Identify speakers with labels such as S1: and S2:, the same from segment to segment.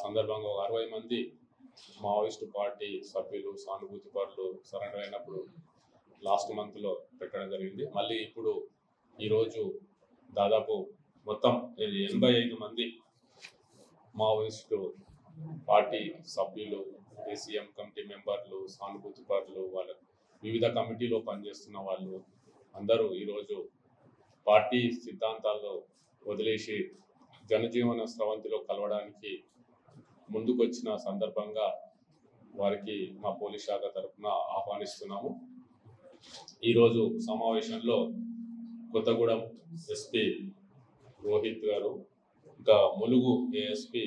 S1: సందర్భంగా 60 మంది Maoist party సభ్యులు సానుభూతి పరులు సరెండర్ అయినప్పుడు లాస్ట్ మంత్లో పెట్టడం జరిగింది. మళ్ళీ ఇప్పుడు ఈరోజు దాదాపు మొత్తం 85 మంది మావోయిస్టు పార్టీ సభ్యులు, ఏసీఎం కమిటీ మెంబర్లు, సానుభూతి పరులు, వాళ్ళ వివిధ కమిటీలో పనిచేస్తున్న వాళ్ళు అందరూ ఈరోజు పార్టీ సిద్ధాంతాల్లో వదిలేసి జనజీవన స్రవంతిలో కలవడానికి ముందుకొచ్చిన సందర్భంగా వారికి మా పోలీస్ శాఖ తరఫున ఆహ్వానిస్తున్నాము. ఈరోజు సమావేశంలో కొత్తగూడెం ఎస్పీ రోహిత్ గారు, ఇంకా ములుగు ఏఎస్పీ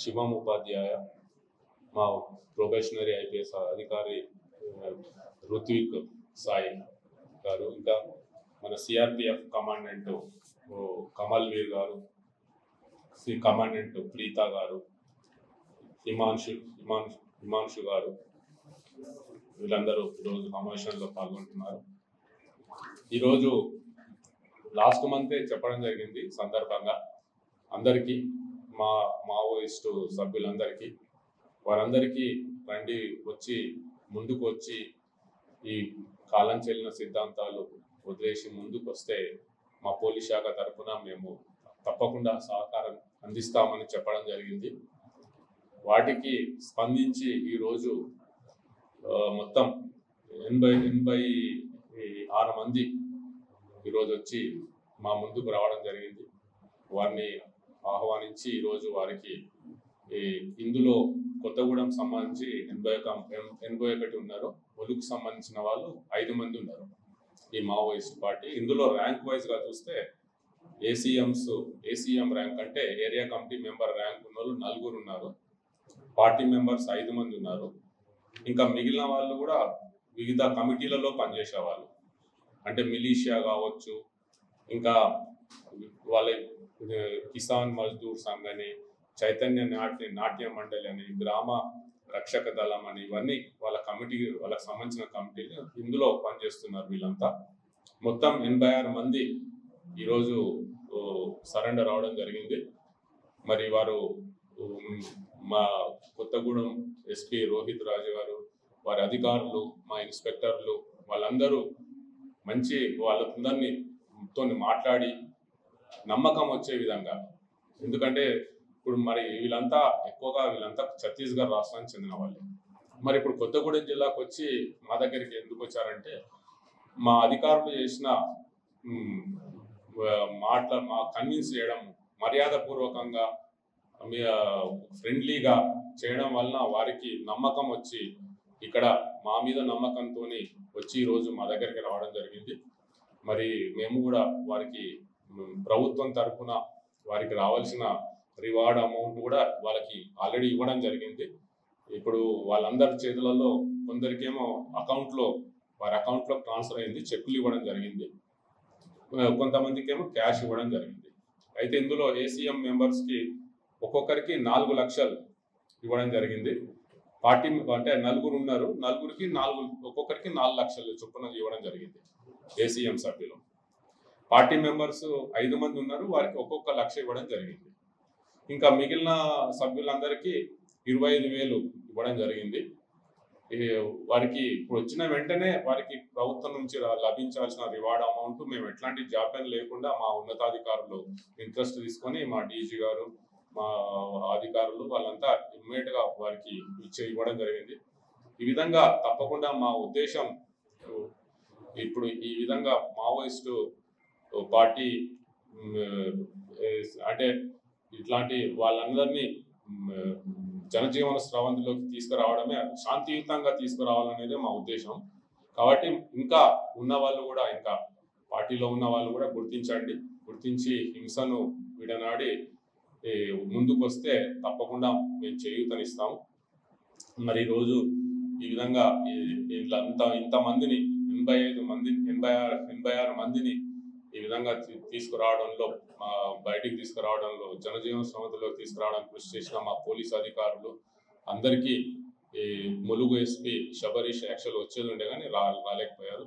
S1: శివం ఉపాధ్యాయ, మా ప్రొబేషనరీ ఐపీఎస్ అధికారి రుత్విక్ సాయి గారు, ఇంకా మన సిఆర్పిఎఫ్ కమాండెంట్ కమల్ వీర్ గారు, కమాండెంట్ ప్రీతా గారు, హిమాంశు గారు, వీళ్ళందరూ ఈరోజు సమావేశంలో పాల్గొంటున్నారు. ఈరోజు లాస్ట్ మంతే చెప్పడం జరిగింది సందర్భంగా అందరికీ, మావోయిస్టు సభ్యులందరికీ, వారందరికీ రండి, వచ్చి ముందుకు వచ్చి ఈ కాలం చెల్లిన సిద్ధాంతాలు వదిలేసి ముందుకు వస్తే మా పోలీస్ శాఖ తరఫున మేము తప్పకుండా సహకారం అందిస్తామని చెప్పడం జరిగింది. వాటికి స్పందించి ఈరోజు మొత్తం 86 మంది ఈరోజు వచ్చి మా ముందుకు రావడం జరిగింది. వారిని ఆహ్వానించి ఈరోజు వారికి ఇందులో కొత్తగూడెం సంబంధించి 81 ఉన్నారు, ములుగుకు సంబంధించిన వాళ్ళు 5 మంది ఉన్నారు ఈ మావోయిస్ట్ పార్టీ. ఇందులో ర్యాంక్ వైజ్గా చూస్తే ఏసీఎం ర్యాంక్ అంటే ఏరియా కమిటీ మెంబర్ ర్యాంక్ ఉన్న వాళ్ళు 4 ఉన్నారు, పార్టీ మెంబర్స్ 5 మంది ఉన్నారు, ఇంకా మిగిలిన వాళ్ళు కూడా వివిధ కమిటీలలో పనిచేసే వాళ్ళు, అంటే మిలీషియా కావచ్చు, ఇంకా వాళ్ళ కిసాన్ మజ్దూర్ సంఘ్ అని, చైతన్య నాట్య మండలి అని, గ్రామ రక్షక దళం అని, ఇవన్నీ వాళ్ళకి సంబంధించిన కమిటీలు ఇందులో పనిచేస్తున్నారు. వీళ్ళంతా మొత్తం 86 మంది ఈరోజు సరెండర్ అవడం జరిగింది. మరి వారు మా కొత్తగూడెం ఎస్పీ రోహిత్ రాజు గారు, వారి అధికారులు, మా ఇన్స్పెక్టర్లు, వాళ్ళందరూ మంచి వాళ్ళందరినీ మాట్లాడి నమ్మకం వచ్చే విధంగా, ఎందుకంటే ఇప్పుడు మరి వీళ్ళంతా ఛత్తీస్గఢ్ రాష్ట్రానికి చెందిన వాళ్ళు. మరి ఇప్పుడు కొత్తగూడెం జిల్లాకు వచ్చి మా దగ్గరికి ఎందుకు వచ్చారంటే, మా అధికారులు చేసిన మా కన్విన్స్ చేయడం, మర్యాదపూర్వకంగా ఫ్రెండ్లీగా చేయడం వలన వారికి నమ్మకం వచ్చి ఇక్కడ మా మీద నమ్మకంతో వచ్చి ఈరోజు మా దగ్గరికి రావడం జరిగింది. మరి మేము కూడా వారికి ప్రభుత్వం తరఫున వారికి రావాల్సిన రివార్డ్ అమౌంట్ కూడా వాళ్ళకి ఆల్రెడీ ఇవ్వడం జరిగింది. ఇప్పుడు వాళ్ళందరి చేతులలో కొందరికేమో వారి అకౌంట్లో ట్రాన్స్ఫర్ అయింది, చెక్కులు ఇవ్వడం జరిగింది, కొంతమందికి ఏమో క్యాష్ ఇవ్వడం జరిగింది. అయితే ఇందులో ఏసీఎం మెంబర్స్కి ఒక్కొక్కరికి 4 లక్షలు ఇవ్వడం జరిగింది. పార్టీ అంటే 4 ఉన్నారు, నలుగురికి ఒక్కొక్కరికి 4 లక్షలు చొప్పున ఇవ్వడం జరిగింది ఏసీఎం సభ్యులు. పార్టీ మెంబర్స్ 5 మంది ఉన్నారు, వారికి ఒక్కొక్క 1 లక్ష ఇవ్వడం జరిగింది. ఇంకా మిగిలిన సభ్యులందరికీ 25,000 ఇవ్వడం జరిగింది. వారికి ఇప్పుడు వచ్చిన వెంటనే వారికి ప్రభుత్వం నుంచి లభించాల్సిన రివార్డ్ అమౌంట్ మేము ఎట్లాంటి జాప్యం లేకుండా మా ఉన్నతాధికారులు ఇంట్రెస్ట్ తీసుకొని, మా డీజీ గారు, మా అధికారులు వాళ్ళంతా ఇమ్మీడియట్గా వారికి ఇవ్వడం జరిగింది. ఈ విధంగా తప్పకుండా మా ఉద్దేశం ఇప్పుడు ఈ విధంగా మావోయిస్టు పార్టీ అంటే ఇట్లాంటి వాళ్ళందరినీ జనజీవన స్రవంతిలోకి తీసుకురావడమే, శాంతియుతంగా తీసుకురావాలనేదే మా ఉద్దేశం. కాబట్టి ఇంకా ఉన్న వాళ్ళు కూడా, ఇంకా పార్టీలో ఉన్న వాళ్ళు కూడా గుర్తించి హింసను విడనాడి ముందుకు వస్తే తప్పకుండా మేము చేయూతనిస్తాము. మరి ఈరోజు ఈ విధంగా ఇంతమందిని 86 మందిని ఈ విధంగా తీసుకురావడంలో, బయటికి తీసుకురావడంలో, జనజీవన స్రవంతిలోకి తీసుకురావడానికి కృషి చేసిన మా పోలీస్ అధికారులు అందరికీ, ములుగు ఎస్పీ శబరీష్ యాక్చువల్ వచ్చేది ఉండే కానీ రాలేకపోయారు.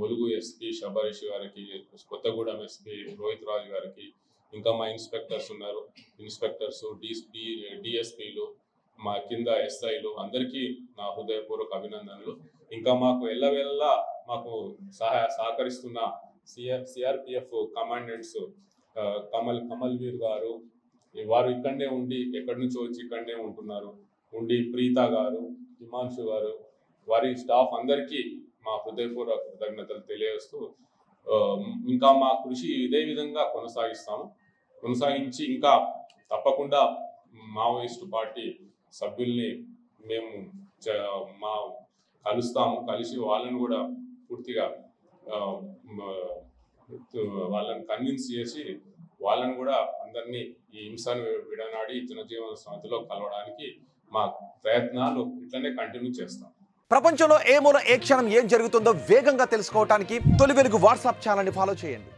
S1: ములుగు ఎస్పీ శబరీష్ గారికి, కొత్తగూడెం ఎస్పీ రోహిత్ రాజు గారికి, ఇంకా మా ఇన్స్పెక్టర్స్ ఉన్నారు, ఇన్స్పెక్టర్స్, డిఎస్పీలు, మా కింద ఎస్ఐలు అందరికీ నా హృదయపూర్వక అభినందనలు. ఇంకా మాకు ఎల్లవెల్లా మాకు సహకరిస్తున్న సిఆర్పిఎఫ్ కమాండెంట్స్ కమల్ వీర్ గారు, వారు ఇక్కడనే ఉండి ఎక్కడి నుంచో వచ్చి ఇక్కడనే ఉండి ప్రీత గారు, హిమాంశు గారు, వారి స్టాఫ్ అందరికీ మా హృదయపూర్వక కృతజ్ఞతలు తెలియజేస్తూ ఇంకా మా కృషి ఇదే విధంగా కొనసాగించి ఇంకా తప్పకుండా మావోయిస్టు పార్టీ సభ్యుల్ని మేము కలిసి వాళ్ళని కూడా పూర్తిగా వాళ్ళని కన్విన్స్ చేసి వాళ్ళని కూడా అందరినీ ఈ హింసను విడనాడి జనజీవన సమితిలో కలవడానికి మా ప్రయత్నాలు ఇట్లనే కంటిన్యూ చేస్తాం.
S2: ప్రపంచంలో ఏ మూల ఏ క్షణం ఏం జరుగుతుందో వేగంగా తెలుసుకోవడానికి తొలి వెలుగు వాట్సాప్ ఛానల్ని ఫాలో చేయండి.